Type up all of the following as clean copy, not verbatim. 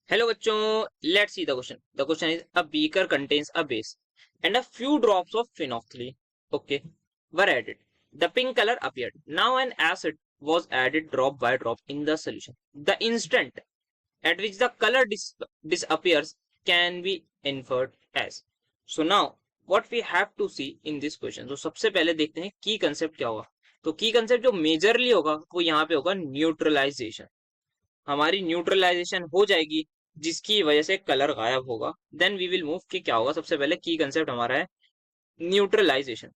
Hello बच्चों, let's see the question. The question is a beaker contains a base and a few drops of phenolphthalein. Okay, were added. The pink color appeared. Now an acid was added drop by drop in the solution. The instant at which the color disappears can be inferred as. So now what we have to see in this question. तो सबसे पहले देखते हैं की concept क्या होगा. तो की कंसेप्ट जो मेजरली होगा वो यहाँ पे होगा न्यूट्रलाइजेशन. हमारी न्यूट्रलाइजेशन हो जाएगी जिसकी वजह से कलर गायब होगा. देन वी विल मूव कि क्या होगा. सबसे पहले की कंसेप्ट हमारा है न्यूट्रलाइजेशन.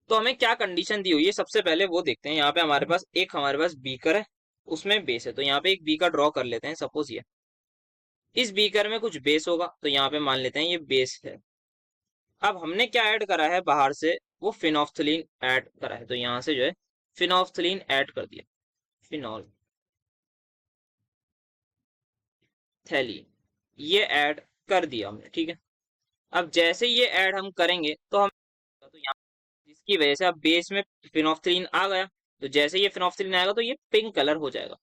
तो हमें क्या कंडीशन दी हुई है सबसे पहले वो देखते हैं. यहाँ पे हमारे पास बीकर है, उसमें बेस है. तो यहाँ पे एक बीकर ड्रॉ कर लेते हैं. सपोज ये इस बीकर में कुछ बेस होगा, तो यहाँ पे मान लेते हैं ये बेस है. अब हमने क्या ऐड करा है बाहर से, वो फिनोफ्थलीन ऐड करा है. तो यहाँ से जो है फिनोफ्थलीन ऐड कर दिया, फिनॉल थैली ये ऐड कर दिया हमने. ठीक है, अब जैसे ये ऐड हम करेंगे तो हम तो यहाँ जिसकी वजह से अब बेस में फिनोफ्थलीन आ गया. तो जैसे ये फिनोफ्थलीन आएगा तो ये पिंक कलर हो जाएगा.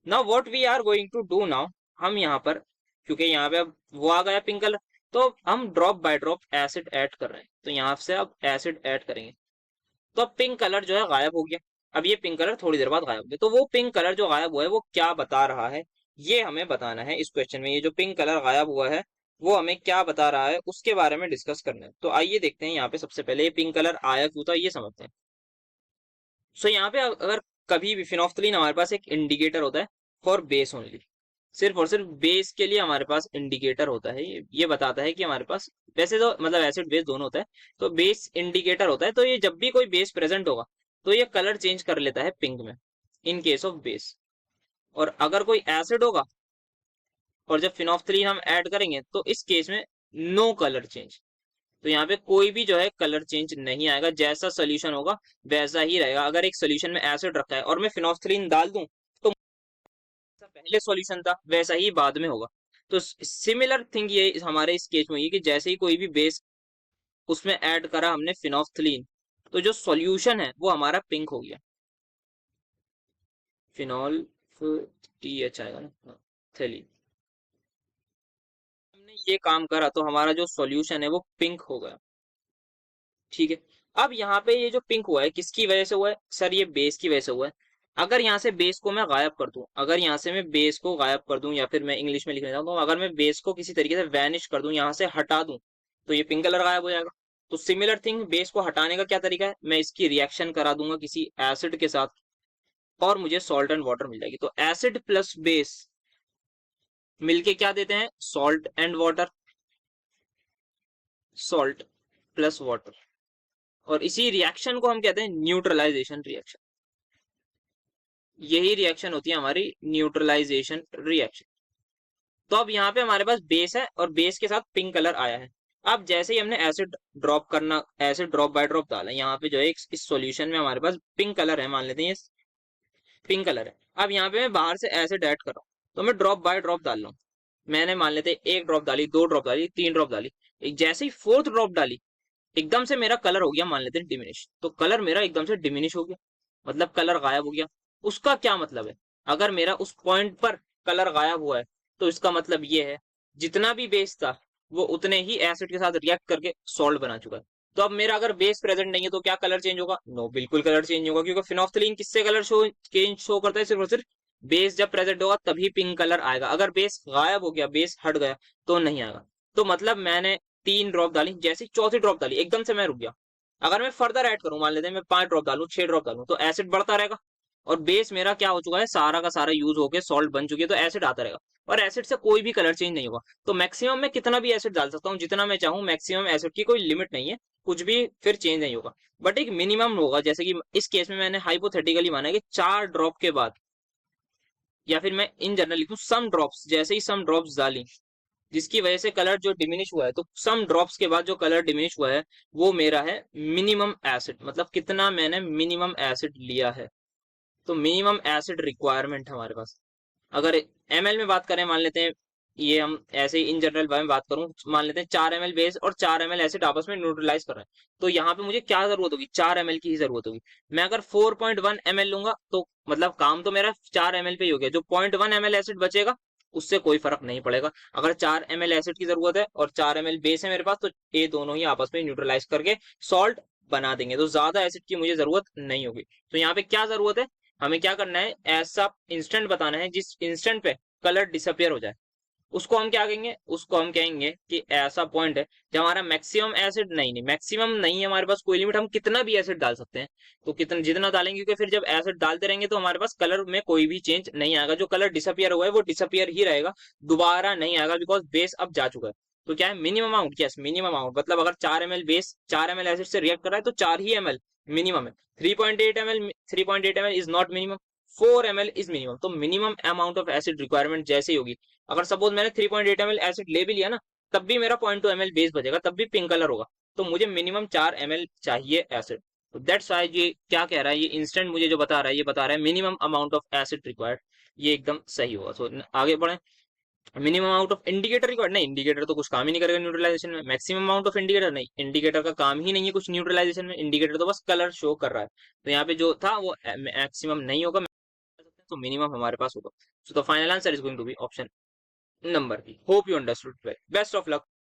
Now what we are going to do now, हम यहाँ पर क्योंकि यहाँ पे अब वो आ गया पिंक कलर, तो हम drop by drop acid add कर रहे हैं. तो यहाँ से अब एसिड ऐड करेंगे तो अब पिंक कलर जो है गायब हो गया. अब ये पिंक कलर थोड़ी देर बाद गायब हो गया. तो वो पिंक कलर जो गायब हुआ है वो क्या बता रहा है, ये हमें बताना है इस क्वेश्चन में. ये जो पिंक कलर गायब हुआ है वो हमें क्या बता रहा है उसके बारे में डिस्कस करना है. तो आइए देखते हैं यहाँ पे सबसे पहले ये पिंक कलर आया क्यों था ये समझते हैं. सो यहाँ पे अगर कभी भी फिनोफ्थलीन हमारे पास एक इंडिकेटर होता है फॉर बेस ओनली. सिर्फ और सिर्फ बेस के लिए हमारे पास इंडिकेटर होता है. ये बताता है कि हमारे पास वैसे तो मतलब एसिड बेस दोनों होता है, तो बेस इंडिकेटर होता है. तो ये जब भी कोई बेस प्रेजेंट होगा तो ये कलर चेंज कर लेता है पिंक में इन केस ऑफ बेस. और अगर कोई एसिड होगा और जब फिनोफ्थलीन हम ऐड करेंगे तो इस केस में नो कलर चेंज. तो यहाँ पे कोई भी जो है कलर चेंज नहीं आएगा. जैसा सोल्यूशन होगा वैसा ही रहेगा. अगर एक सोल्यूशन में एसिड रखा है और मैं फिनोफ्थलीन डाल दूं तो जैसा पहले सॉल्यूशन था वैसा ही बाद में होगा. तो सिमिलर थिंग ये हमारे इस केस में ये कि जैसे ही कोई भी बेस उसमें ऐड करा हमने फिनोफ्थलीन, तो जो सॉल्यूशन है वो हमारा पिंक हो गया. फिनॉल टी एच आएगा ना, थैली. हमने ये काम करा तो हमारा जो सॉल्यूशन है वो पिंक हो गया. ठीक है, अब यहाँ पे ये जो पिंक हुआ है किसकी वजह से हुआ है सर, ये बेस की वजह से हुआ है. अगर यहाँ से बेस को मैं गायब कर दूं, अगर यहाँ से मैं बेस को गायब कर दूं, या फिर मैं इंग्लिश में लिखना चाहता हूँ, अगर मैं बेस को किसी तरीके से वैनिश कर दूं, यहाँ से हटा दूं, तो ये पिंक कलर गायब हो जाएगा. तो सिमिलर थिंग बेस को हटाने का क्या तरीका है, मैं इसकी रिएक्शन करा दूंगा किसी एसिड के साथ और मुझे सॉल्ट एंड वाटर मिल जाएगी. तो एसिड प्लस बेस मिलके क्या देते हैं, salt and water, salt plus water. और इसी रिएक्शन को हम कहते हैं न्यूट्रलाइजेशन रिएक्शन. यही रिएक्शन होती है हमारी न्यूट्रलाइजेशन रिएक्शन. तो अब यहाँ पे हमारे पास बेस है और बेस के साथ पिंक कलर आया है. अब जैसे ही हमने एसिड ड्रॉप बाय ड्रॉप डाला, यहाँ पे जो है इस सॉल्यूशन में हमारे पास पिंक कलर है, मान लेते हैं ये पिंक कलर है. अब यहाँ पे मैं बाहर से एसिड ऐड कर रहा हूँ तो मैं ड्रॉप बाय ड्रॉप डाल रहा हूँ. मैंने मान लेते हैं एक ड्रॉप डाली, दो ड्रॉप डाली, तीन ड्रॉप डाली. एक जैसे ही फोर्थ ड्रॉप डाली एकदम से मेरा कलर हो गया मान लेते हैं डिमिनिश. तो कलर मेरा एकदम से डिमिनिश हो गया, मतलब कलर गायब हो गया. उसका क्या मतलब है, अगर मेरा उस पॉइंट पर कलर गायब हुआ है तो इसका मतलब ये है जितना भी बेस था वो उतने ही एसिड के साथ रिएक्ट करके सॉल्ट बना चुका है. तो अब मेरा अगर बेस प्रेजेंट नहीं है तो क्या कलर चेंज होगा, नो, बिल्कुल कलर चेंज होगा. क्योंकि फिनोफ्थलीन किससे कलर शो करता है, सिर्फ और सिर्फ बेस जब प्रेजेंट होगा तभी पिंक कलर आएगा. अगर बेस गायब हो गया, बेस हट गया तो नहीं आएगा. तो मतलब मैंने तीन ड्रॉप डाली, जैसे चौथी ड्रॉप डाली एकदम से मैं रुक गया. अगर मैं फर्दर ऐड करूं, मान लेते हैं मैं 5 ड्रॉप डालूं, 6 ड्रॉप डालूं, तो एसिड बढ़ता रहेगा. और बेस मेरा क्या हो चुका है, सारा का सारा यूज होके सॉल्ट बन चुकी है, तो एसिड आता रहेगा. और एसिड से कोई भी कलर चेंज नहीं होगा. तो मैक्सिमम मैं कितना भी एसिड डाल सकता हूँ, जितना मैं चाहूँ. मैक्सिमम एसिड की कोई लिमिट नहीं है, कुछ भी फिर चेंज नहीं होगा. बट एक मिनिमम होगा. जैसे कि इस केस में मैंने हाइपोथेटिकली माना है कि 4 ड्रॉप के बाद, या फिर मैं इन जनरल लिखूं सम ड्रॉप्स, जैसे ही सम ड्रॉप्स डाली जिसकी वजह से कलर जो डिमिनिश हुआ है, तो सम ड्रॉप्स के बाद जो कलर डिमिनिश हुआ है वो मेरा है मिनिमम एसिड. मतलब कितना मैंने मिनिमम एसिड लिया है. तो मिनिमम एसिड रिक्वायरमेंट हमारे पास, अगर एमएल में बात करें, मान लेते हैं ये हम ऐसे ही इन जनरल में बात करूं, मान लेते हैं 4 ml बेस और 4 ml एसिड आपस में न्यूट्रलाइज कर रहे हैं, तो यहाँ पे मुझे क्या जरूरत होगी, 4 ml की ही जरूरत होगी। मैं अगर 4.1 ml लूंगा तो मतलब काम तो मेरा 4 ml पे ही हो गया, जो 0.1 ml एसिड बचेगा उससे कोई फर्क नहीं पड़ेगा। अगर 4 ml एसिड की जरूरत है और 4 ml बेस है मेरे पास, तो ये दोनों ही आपस में न्यूट्रलाइज करके सॉल्ट बना देंगे, तो ज्यादा एसिड की मुझे जरूरत नहीं होगी। तो यहाँ पे क्या जरूरत है, हमें क्या करना है, ऐसा इंस्टेंट बताना है जिस इंस्टेंट पे कलर डिसअपियर हो जाए, उसको हम क्या कहेंगे, उसको हम कहेंगे कि ऐसा पॉइंट है जब हमारा मैक्सिमम एसिड, नहीं मैक्सिमम नहीं है हमारे पास कोई लिमिट, हम कितना भी एसिड डाल सकते हैं, तो कितना जितना डालेंगे, क्योंकि फिर जब एसिड डालते रहेंगे तो हमारे पास कलर में कोई भी चेंज नहीं आएगा, जो कलर डिसअपियर हुआ है वो डिसअपियर ही रहेगा, दोबारा नहीं आएगा, बिकॉज बेस अब जा चुका है। तो क्या है, minimum amount, yes minimum amount, मतलब अगर 4 ml बेस 4 ml एसिड से रिएक्ट कर रहा है तो 4 ही ml मिनिमम है। 3.8 ml, 3.8 ml is not minimum, 4 ml is minimum. तो minimum amount of acid requirement जैसे ही होगी, अगर सपोज मैंने 3.8 ml एसिड ले भी लिया ना, तब भी मेरा 0.2 ml बेस बचेगा, तब भी पिंक कलर होगा, तो मुझे मिनिमम 4 ml चाहिए एसिड। तो दैट्स वाई ये क्या कह रहा है, ये इंस्टेंट मुझे जो बता रहा है, ये बता रहा है minimum amount of acid required, ये एकदम सही होगा। सो आगे बढ़े, minimum amount of indicator required, नहीं इंडिकेटर तो कुछ काम ही नहीं करेगा न्यूट्रलाइजेशन में। मैक्सिमम अमाउंट ऑफ इंडिकेटर, नहीं इंडिकेटर का काम ही नहीं है कुछ न्यूट्रलाइजेशन में, इंडिकेटर तो बस कलर शो कर रहा है। तो यहाँ पे जो था वो मैक्सिमम नहीं होगा, तो मिनिमम हमारे पास होगा। So the final answer is going to be option number B. Hope you understood, best of luck.